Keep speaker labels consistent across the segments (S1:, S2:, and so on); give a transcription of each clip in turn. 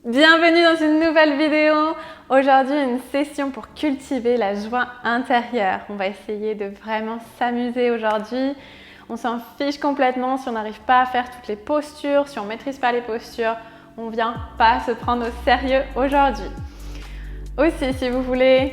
S1: Bienvenue dans une nouvelle vidéo. Aujourd'hui, une session pour cultiver la joie intérieure. On va essayer de vraiment s'amuser aujourd'hui. On s'en fiche complètement si on n'arrive pas à faire toutes les postures, si on ne maîtrise pas les postures. On ne vient pas se prendre au sérieux aujourd'hui. Aussi, si vous voulez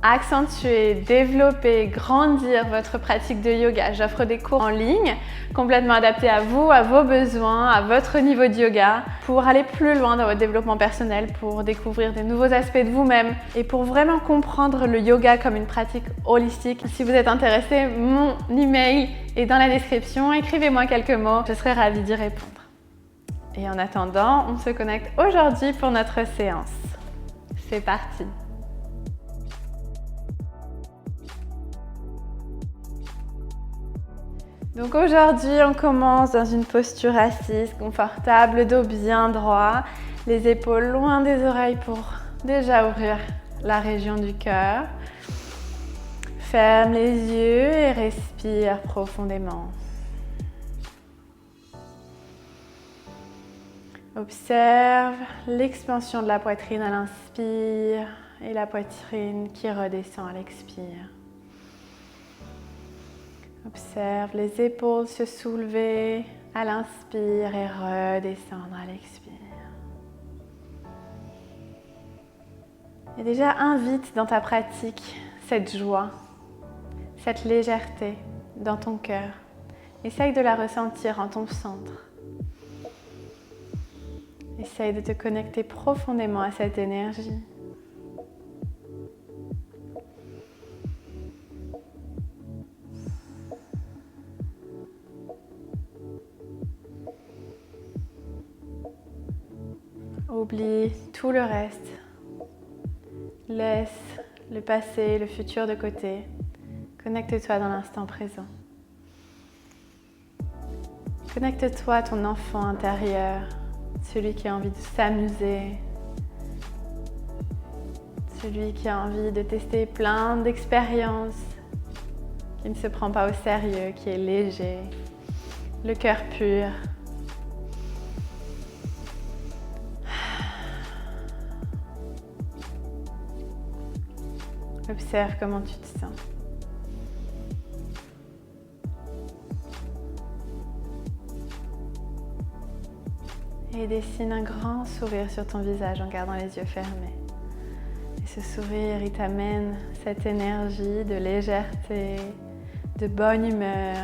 S1: accentuer, développer, grandir votre pratique de yoga, j'offre des cours en ligne complètement adaptés à vous, à vos besoins, à votre niveau de yoga pour aller plus loin dans votre développement personnel, pour découvrir des nouveaux aspects de vous-même et pour vraiment comprendre le yoga comme une pratique holistique. Si vous êtes intéressé, mon email est dans la description. Écrivez-moi quelques mots, je serai ravie d'y répondre. Et en attendant, on se connecte aujourd'hui pour notre séance. C'est parti! Donc aujourd'hui, on commence dans une posture assise, confortable, dos bien droit, les épaules loin des oreilles pour déjà ouvrir la région du cœur. Ferme les yeux et respire profondément. Observe l'expansion de la poitrine à l'inspire et la poitrine qui redescend à l'expire. Observe les épaules se soulever à l'inspire et redescendre à l'expire. Et déjà invite dans ta pratique cette joie, cette légèreté dans ton cœur. Essaye de la ressentir en ton centre. Essaye de te connecter profondément à cette énergie. Oublie tout le reste. Laisse le passé, le futur de côté. Connecte-toi dans l'instant présent. Connecte-toi à ton enfant intérieur, celui qui a envie de s'amuser, celui qui a envie de tester plein d'expériences, qui ne se prend pas au sérieux, qui est léger, le cœur pur. Observe comment tu te sens. Et dessine un grand sourire sur ton visage en gardant les yeux fermés. Et ce sourire, il t'amène cette énergie de légèreté, de bonne humeur,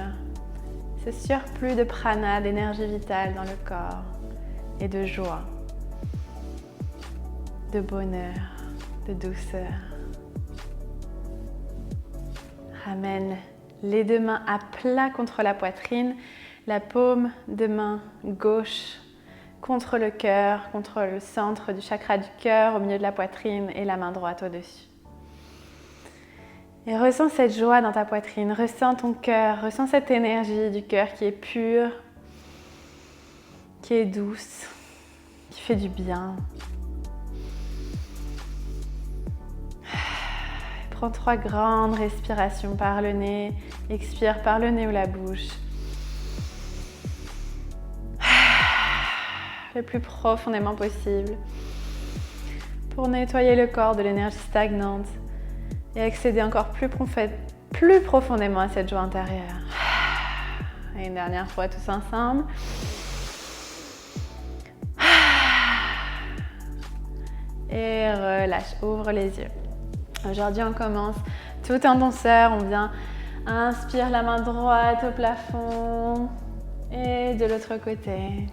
S1: ce surplus de prana, d'énergie vitale dans le corps et de joie, de bonheur, de douceur. Ramène les deux mains à plat contre la poitrine, la paume de main gauche contre le cœur, contre le centre du chakra du cœur, au milieu de la poitrine et la main droite au-dessus. Et ressens cette joie dans ta poitrine, ressens ton cœur, ressens cette énergie du cœur qui est pure, qui est douce, qui fait du bien. Prends 3 grandes respirations par le nez, expire par le nez ou la bouche. Le plus profondément possible pour nettoyer le corps de l'énergie stagnante et accéder encore plus profondément à cette joie intérieure. Et une dernière fois tous ensemble. Et relâche, ouvre les yeux. Aujourd'hui, on commence tout en douceur. On vient inspire la main droite au plafond et de l'autre côté.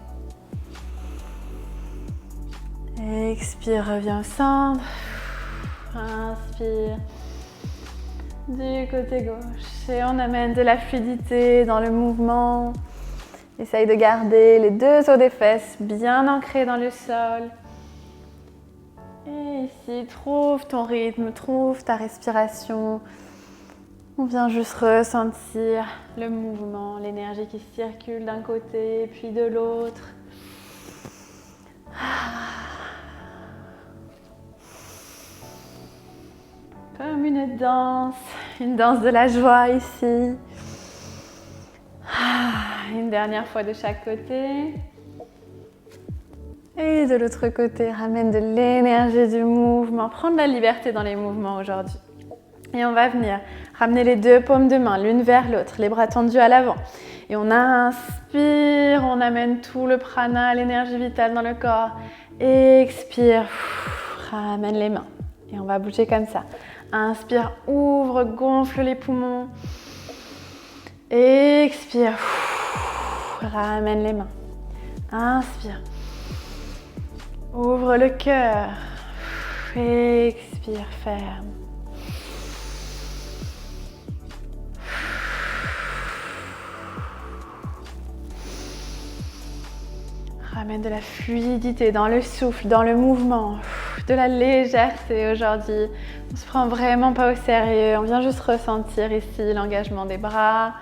S1: Expire, reviens au centre. Inspire du côté gauche et on amène de la fluidité dans le mouvement. Essaye de garder les deux os des fesses bien ancrés dans le sol. Et ici, trouve ton rythme, trouve ta respiration. On vient juste ressentir le mouvement, l'énergie qui circule d'un côté puis de l'autre. Comme une danse de la joie ici. Une dernière fois de chaque côté. Et de l'autre côté, ramène de l'énergie du mouvement. Prends de la liberté dans les mouvements aujourd'hui. Et on va venir ramener les deux paumes de main l'une vers l'autre, les bras tendus à l'avant. Et on inspire, on amène tout le prana, l'énergie vitale dans le corps. Expire, ramène les mains. Et on va bouger comme ça. Inspire, ouvre, gonfle les poumons. Expire, ramène les mains. Inspire. Ouvre le cœur. Expire, ferme. Ramène de la fluidité dans le souffle, dans le mouvement, de la légèreté aujourd'hui. On ne se prend vraiment pas au sérieux. On vient juste ressentir ici l'engagement des bras,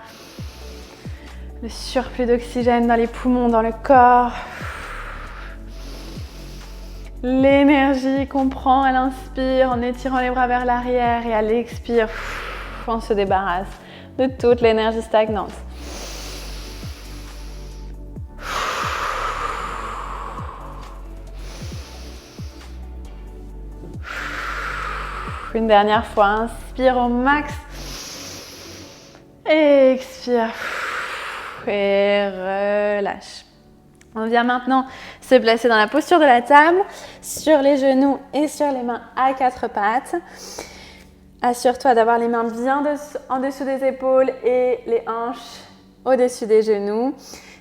S1: le surplus d'oxygène dans les poumons, dans le corps. L'énergie qu'on prend à l'inspire en étirant les bras vers l'arrière et à l'expire, on se débarrasse de toute l'énergie stagnante. Une dernière fois, inspire au max. Expire. Et relâche. On vient maintenant se placer dans la posture de la table, sur les genoux et sur les mains à quatre pattes. Assure-toi d'avoir les mains bien en dessous des épaules et les hanches au-dessus des genoux.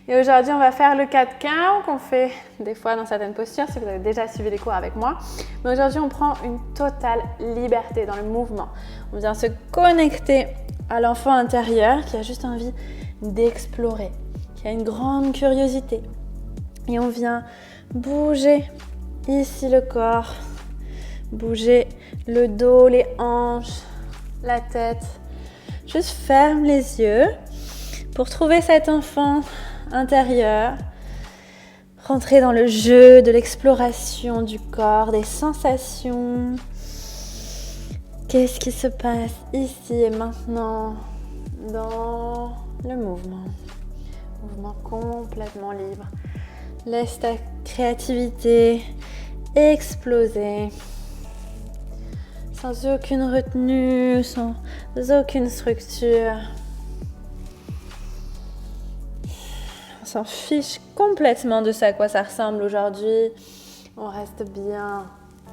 S1: Et aujourd'hui, on va faire le 4-cow qu'on fait des fois dans certaines postures, si vous avez déjà suivi les cours avec moi. Mais aujourd'hui, on prend une totale liberté dans le mouvement. On vient se connecter à l'enfant intérieur qui a juste envie d'explorer, qui a une grande curiosité. Et on vient bouger ici le corps, bouger le dos, les hanches, la tête. Juste ferme les yeux pour trouver cet enfant intérieur, rentrer dans le jeu de l'exploration du corps, des sensations. Qu'est-ce qui se passe ici et maintenant dans le mouvement? Mouvement complètement libre. Laisse ta créativité exploser sans aucune retenue, sans aucune structure. On s'en fiche complètement de ça, à quoi ça ressemble aujourd'hui. On reste bien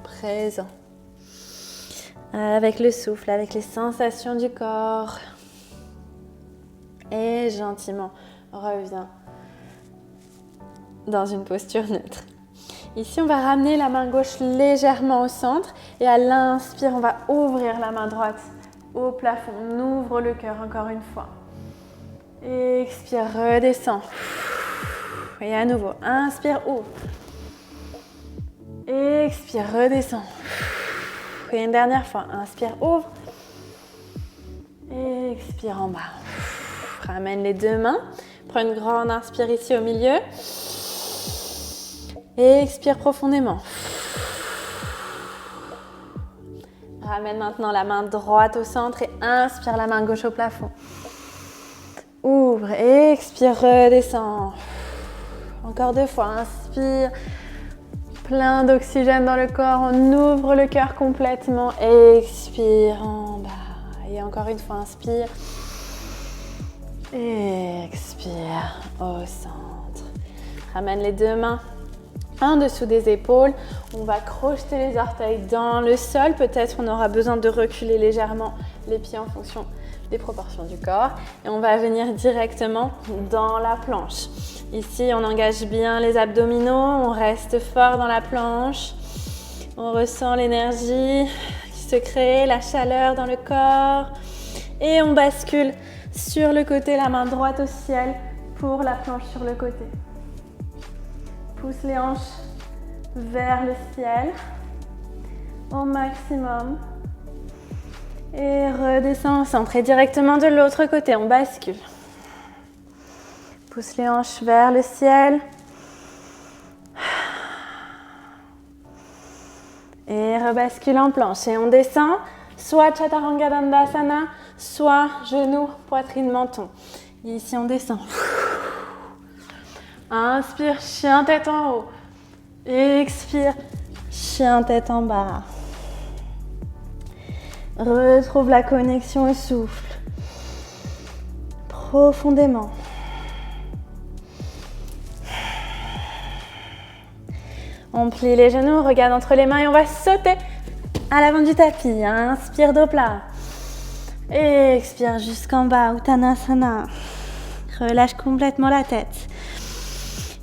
S1: présent avec le souffle, avec les sensations du corps. Et gentiment, reviens dans une posture neutre. Ici, on va ramener la main gauche légèrement au centre et à l'inspire, on va ouvrir la main droite au plafond. On ouvre le cœur encore une fois. Expire, redescend. Et à nouveau, inspire, ouvre. Expire, redescend. Et une dernière fois, inspire, ouvre. Expire en bas. Ramène les deux mains. Prends une grande inspire ici au milieu. Et expire profondément. Ramène maintenant la main droite au centre et inspire la main gauche au plafond. Ouvre, expire, redescend. Encore deux fois, inspire. Plein d'oxygène dans le corps, on ouvre le cœur complètement. Expire en bas. Et encore une fois, inspire. Expire au centre. Ramène les deux mains en dessous des épaules. On va crocheter les orteils dans le sol. Peut-être on aura besoin de reculer légèrement les pieds en fonction des proportions du corps. Et on va venir directement dans la planche. Ici, on engage bien les abdominaux. On reste fort dans la planche. On ressent l'énergie qui se crée, la chaleur dans le corps. Et on bascule sur le côté, la main droite au ciel pour la planche sur le côté. Pousse les hanches vers le ciel au maximum. Et redescends au centre. Et directement de l'autre côté, on bascule. Pousse les hanches vers le ciel. Et rebascule en planche. Et on descend, soit Chaturanga Dandasana, soit genoux, poitrine, menton. Et ici, on descend. Inspire, chien tête en haut. Expire, chien tête en bas. Retrouve la connexion au souffle. Profondément. On plie les genoux, regarde entre les mains et on va sauter à l'avant du tapis. Inspire dos plat. Expire jusqu'en bas, Uttanasana. Relâche complètement la tête.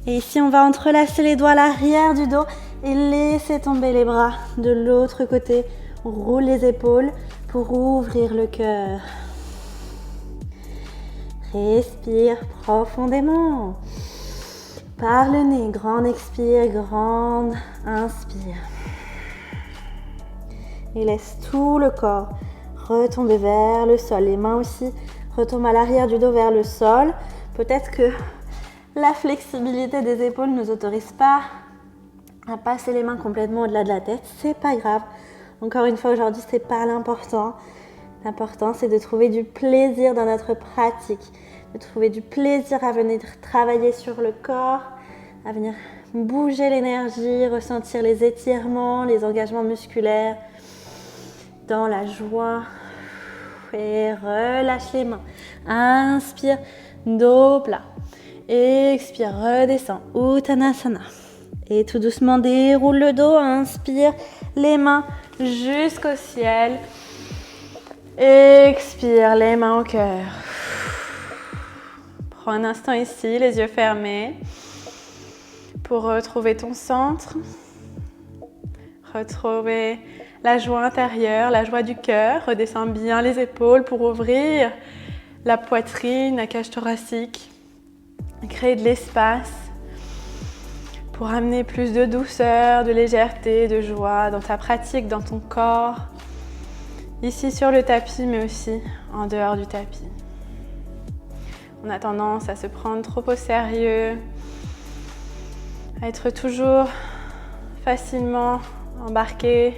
S1: Et ici, on va entrelacer les doigts à l'arrière du dos et laisser tomber les bras de l'autre côté. On roule les épaules pour ouvrir le cœur. Respire profondément. Par le nez, grande expire, grande inspire. Et laisse tout le corps retomber vers le sol. Les mains aussi retombent à l'arrière du dos vers le sol. Peut-être que la flexibilité des épaules ne nous autorise pas à passer les mains complètement au-delà de la tête. C'est pas grave. Encore une fois, aujourd'hui, c'est pas l'important. L'important, c'est de trouver du plaisir dans notre pratique, de trouver du plaisir à venir travailler sur le corps, à venir bouger l'énergie, ressentir les étirements, les engagements musculaires, dans la joie. Et relâche les mains. Inspire, dos plat. Expire, redescends, Uttanasana. Et tout doucement, déroule le dos. Inspire, les mains jusqu'au ciel. Expire, les mains au cœur. Prends un instant ici, les yeux fermés, pour retrouver ton centre. Retrouver la joie intérieure, la joie du cœur. Redescends bien les épaules pour ouvrir la poitrine, la cage thoracique. Créer de l'espace pour amener plus de douceur, de légèreté, de joie dans ta pratique, dans ton corps. Ici sur le tapis, mais aussi en dehors du tapis. On a tendance à se prendre trop au sérieux, à être toujours facilement embarqué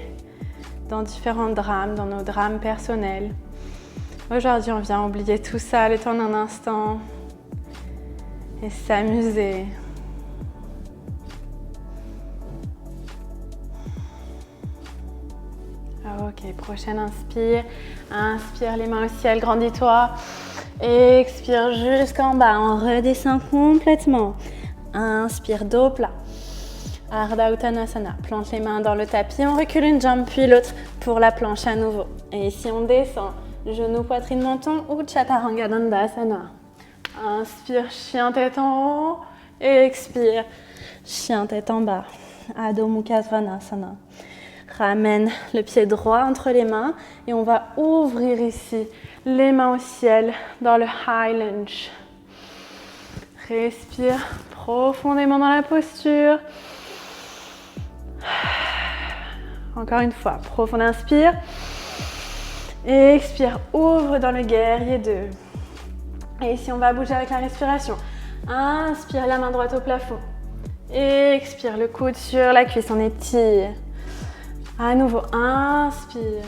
S1: dans différents drames, dans nos drames personnels. Aujourd'hui, on vient oublier tout ça le temps d'un instant et s'amuser. Ok, prochaine inspire. Inspire, les mains au ciel, grandis-toi. Expire jusqu'en bas, on redescend complètement. Inspire, dos plat. Ardha Uttanasana, plante les mains dans le tapis, on recule une jambe puis l'autre pour la planche à nouveau. Et ici on descend, genou, poitrine, menton ou Chaturanga Dandasana. Inspire, chien tête en haut. Expire, chien tête en bas. Adho Mukha Svanasana. Ramène le pied droit entre les mains et on va ouvrir ici les mains au ciel dans le High Lunge. Respire profondément dans la posture. Encore une fois, profond inspire. Et expire, ouvre dans le guerrier 2. Et ici, on va bouger avec la respiration. Inspire, la main droite au plafond. Expire, le coude sur la cuisse, on étire. À nouveau, inspire.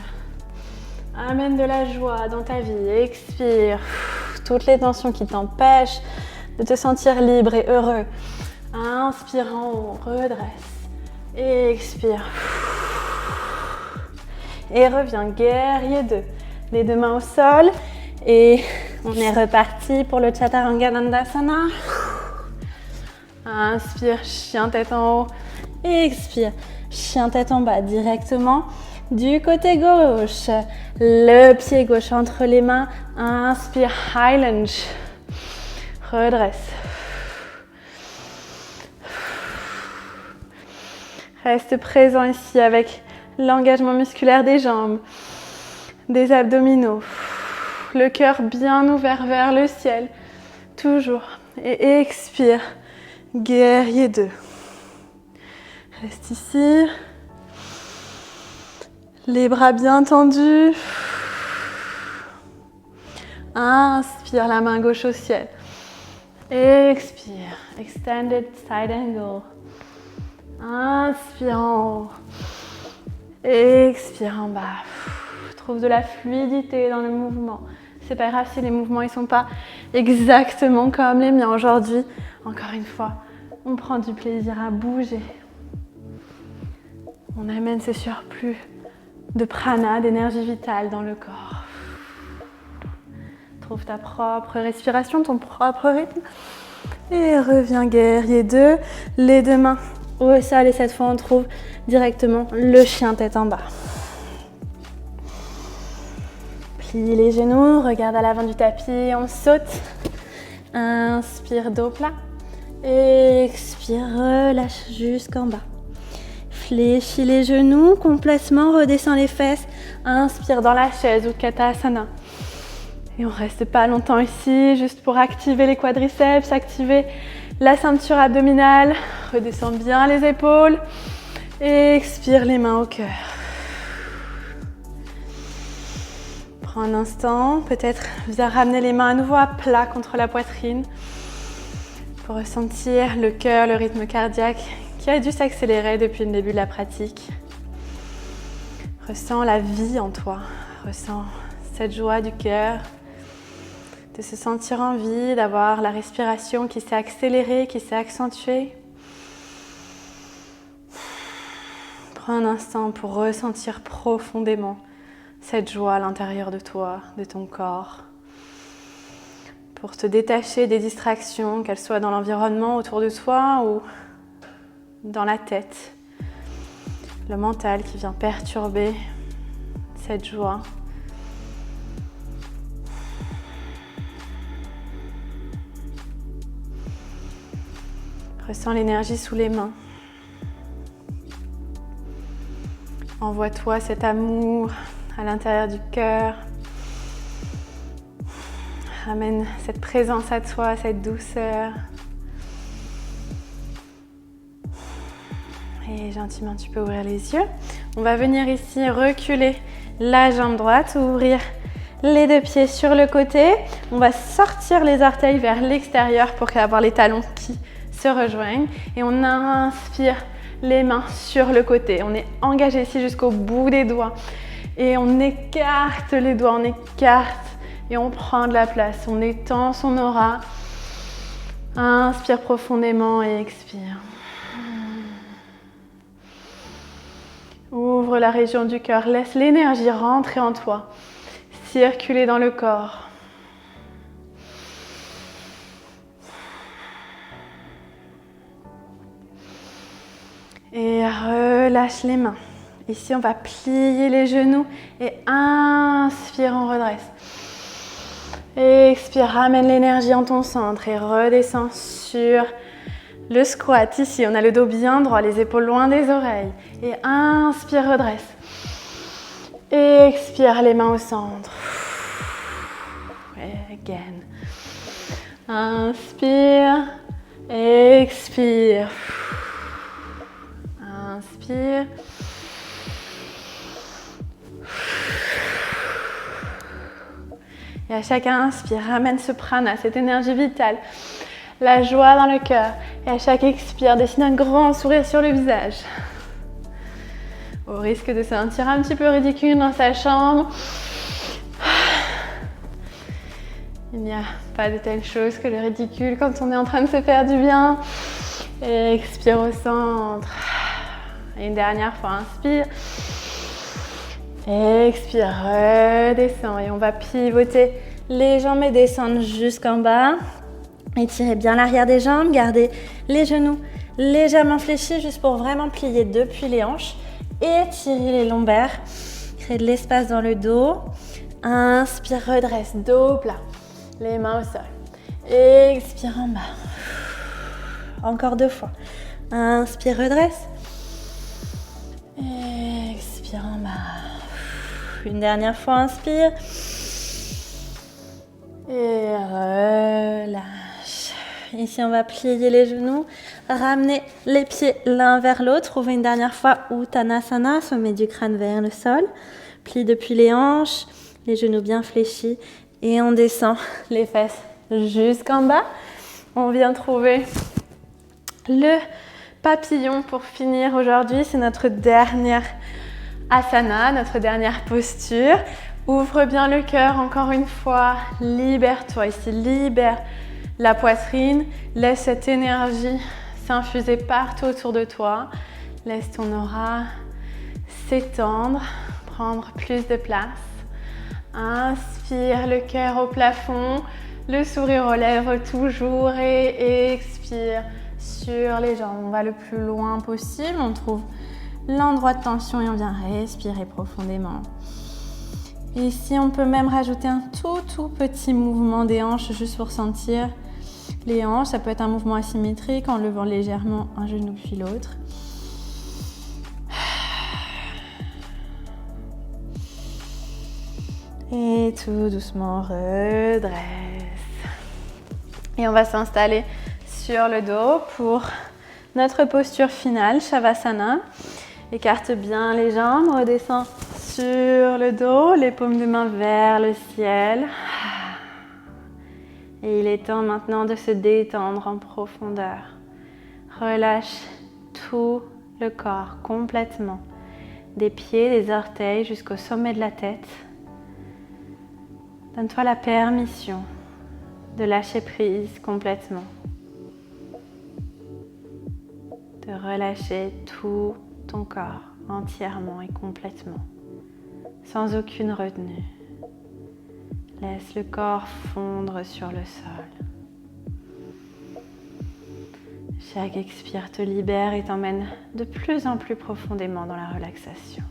S1: Amène de la joie dans ta vie. Expire. Toutes les tensions qui t'empêchent de te sentir libre et heureux. Inspire en haut, redresse. Expire. Et reviens, guerrier 2. Les deux mains au sol. Et on est reparti pour le Chaturanga Dandasana. Inspire, chien tête en haut. Expire, chien tête en bas directement du côté gauche. Le pied gauche entre les mains. Inspire, High Lunge. Redresse. Reste présent ici avec l'engagement musculaire des jambes, des abdominaux. Le cœur bien ouvert vers le ciel. Toujours. Et expire. Guerrier 2. Reste ici. Les bras bien tendus. Inspire, la main gauche au ciel. Expire. Extended side angle. Inspire en haut. Expire en bas. Trouve de la fluidité dans le mouvement. C'est pas grave si les mouvements ne sont pas exactement comme les miens aujourd'hui. Encore une fois, on prend du plaisir à bouger. On amène ce surplus de prana, d'énergie vitale dans le corps. Trouve ta propre respiration, ton propre rythme. Et reviens guerrier 2. Les deux mains au sol et cette fois on trouve directement le chien tête en bas. Plie les genoux, regarde à l'avant du tapis, on saute. Inspire, dos plat. Expire, relâche jusqu'en bas. Fléchis les genoux complètement, redescends les fesses. Inspire dans la chaise ou Katasana. Et on ne reste pas longtemps ici, juste pour activer les quadriceps, activer la ceinture abdominale. Redescends bien les épaules. Expire les mains au cœur. Prends un instant, peut-être viens ramener les mains à nouveau à plat contre la poitrine pour ressentir le cœur, le rythme cardiaque qui a dû s'accélérer depuis le début de la pratique. Ressens la vie en toi, ressens cette joie du cœur, de se sentir en vie, d'avoir la respiration qui s'est accélérée, qui s'est accentuée. Prends un instant pour ressentir profondément cette joie à l'intérieur de toi, de ton corps. Pour te détacher des distractions, qu'elles soient dans l'environnement autour de toi ou dans la tête. Le mental qui vient perturber cette joie. Ressens l'énergie sous les mains. Envoie-toi cet amour à l'intérieur du cœur. Ramène cette présence à toi, cette douceur. Et gentiment, tu peux ouvrir les yeux. On va venir ici reculer la jambe droite, ouvrir les deux pieds sur le côté. On va sortir les orteils vers l'extérieur pour avoir les talons qui se rejoignent. Et on inspire les mains sur le côté. On est engagé ici jusqu'au bout des doigts. Et on écarte les doigts, on écarte et on prend de la place. On étend son aura. Inspire profondément et expire. Ouvre la région du cœur. Laisse l'énergie rentrer en toi. Circuler dans le corps. Et relâche les mains. Ici, on va plier les genoux et inspire, on redresse. Expire, ramène l'énergie en ton centre et redescends sur le squat. Ici, on a le dos bien droit, les épaules loin des oreilles. Et inspire, redresse. Expire, les mains au centre. Again. Inspire, expire. Inspire. Et à chaque inspire, ramène ce prana, cette énergie vitale, la joie dans le cœur. Et à chaque expire, dessine un grand sourire sur le visage. Au risque de se sentir un petit peu ridicule dans sa chambre, il n'y a pas de telle chose que le ridicule quand on est en train de se faire du bien. Et expire au centre. Et une dernière fois, inspire. Expire, redescends. Et on va pivoter les jambes et descendre jusqu'en bas. Étirez bien l'arrière des jambes. Gardez les genoux légèrement fléchis juste pour vraiment plier depuis les hanches. Étirez les lombaires. Créez de l'espace dans le dos. Inspire, redresse, dos plat. Les mains au sol. Expire en bas. Encore 2 fois. Inspire, redresse. Expire en bas. Une dernière fois, inspire. Et relâche. Ici, on va plier les genoux. Ramener les pieds l'un vers l'autre. Trouvez une dernière fois Uttanasana, sommet du crâne vers le sol. Plie depuis les hanches. Les genoux bien fléchis. Et on descend les fesses jusqu'en bas. On vient trouver le papillon pour finir aujourd'hui. C'est notre dernière asana, notre dernière posture. Ouvre bien le cœur encore une fois. Libère-toi ici, libère la poitrine. Laisse cette énergie s'infuser partout autour de toi. Laisse ton aura s'étendre, prendre plus de place. Inspire, le cœur au plafond, le sourire aux lèvres toujours et expire sur les jambes. On va le plus loin possible, on trouve l'endroit de tension et on vient respirer profondément. Et ici, on peut même rajouter un tout petit mouvement des hanches juste pour sentir les hanches. Ça peut être un mouvement asymétrique en levant légèrement un genou puis l'autre. Et tout doucement, redresse. Et on va s'installer sur le dos pour notre posture finale, Shavasana. Écarte bien les jambes, redescends sur le dos, les paumes de main vers le ciel. Et il est temps maintenant de se détendre en profondeur. Relâche tout le corps complètement, des pieds, des orteils jusqu'au sommet de la tête. Donne-toi la permission de lâcher prise complètement, de relâcher tout ton corps entièrement et complètement, sans aucune retenue. Laisse le corps fondre sur le sol. Chaque expire te libère et t'emmène de plus en plus profondément dans la relaxation.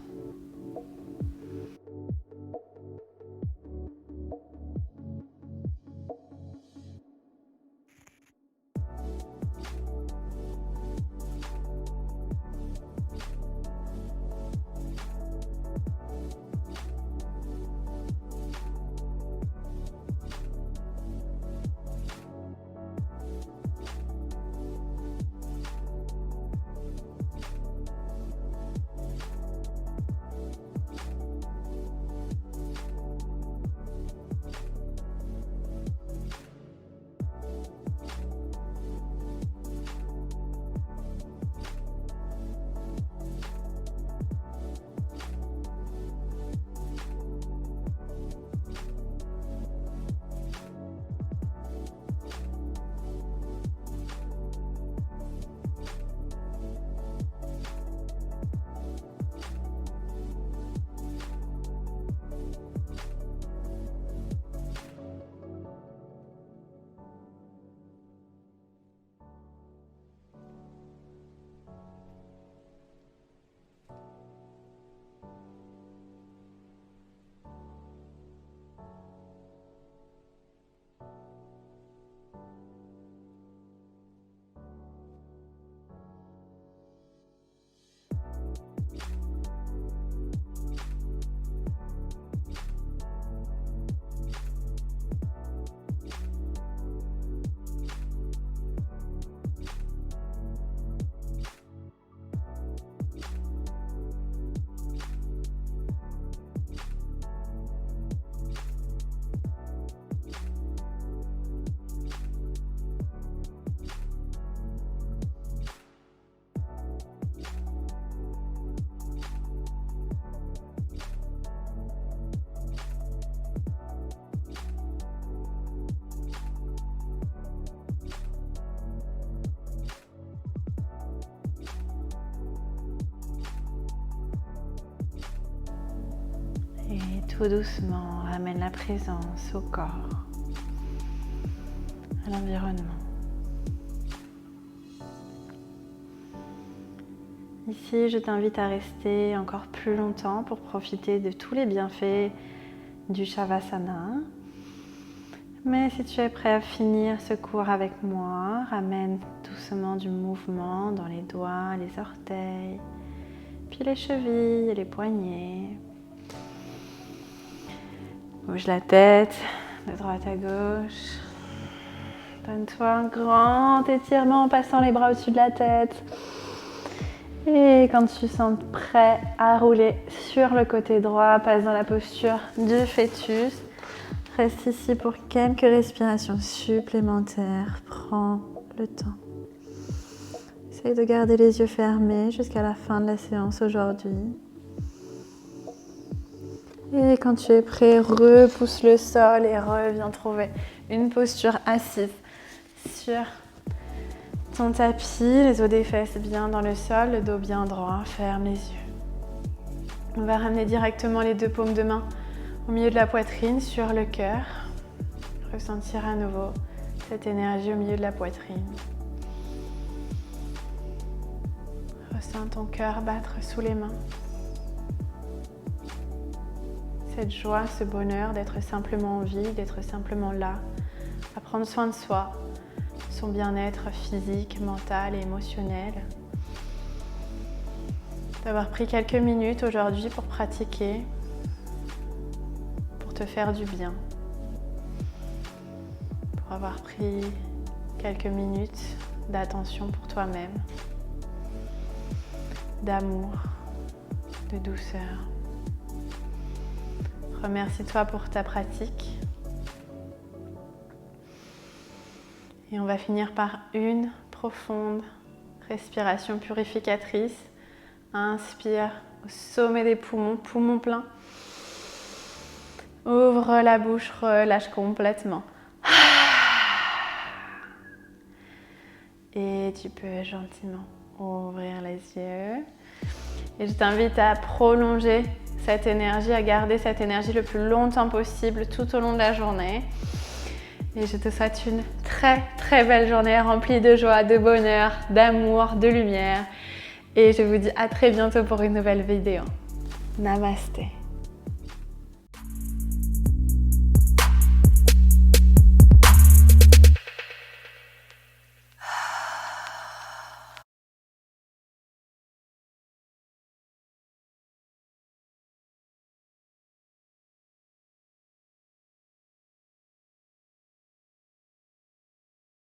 S1: Tout doucement, ramène la présence au corps, à l'environnement. Ici, je t'invite à rester encore plus longtemps pour profiter de tous les bienfaits du Shavasana. Mais si tu es prêt à finir ce cours avec moi, ramène doucement du mouvement dans les doigts, les orteils, puis les chevilles et les poignets. Bouge la tête de droite à gauche. Donne-toi un grand étirement en passant les bras au-dessus de la tête. Et quand tu sens prêt à rouler sur le côté droit, passe dans la posture du fœtus. Reste ici pour quelques respirations supplémentaires. Prends le temps. Essaye de garder les yeux fermés jusqu'à la fin de la séance aujourd'hui. Et quand tu es prêt, repousse le sol et reviens trouver une posture assise sur ton tapis. Les os des fesses bien dans le sol, le dos bien droit. Ferme les yeux. On va ramener directement les 2 paumes de main au milieu de la poitrine, sur le cœur. Ressentir à nouveau cette énergie au milieu de la poitrine. Ressens ton cœur battre sous les mains. Cette joie, ce bonheur d'être simplement en vie, d'être simplement là, à prendre soin de soi, son bien-être physique, mental et émotionnel. D'avoir pris quelques minutes aujourd'hui pour pratiquer, pour te faire du bien. Pour avoir pris quelques minutes d'attention pour toi-même, d'amour, de douceur. Remercie-toi pour ta pratique. Et on va finir par une profonde respiration purificatrice. Inspire au sommet des poumons, poumons pleins. Ouvre la bouche, relâche complètement. Et tu peux gentiment ouvrir les yeux. Et je t'invite à prolonger cette énergie, à garder cette énergie le plus longtemps possible tout au long de la journée. Et je te souhaite une très très belle journée remplie de joie, de bonheur, d'amour, de lumière. Et je vous dis à très bientôt pour une nouvelle vidéo. Namasté.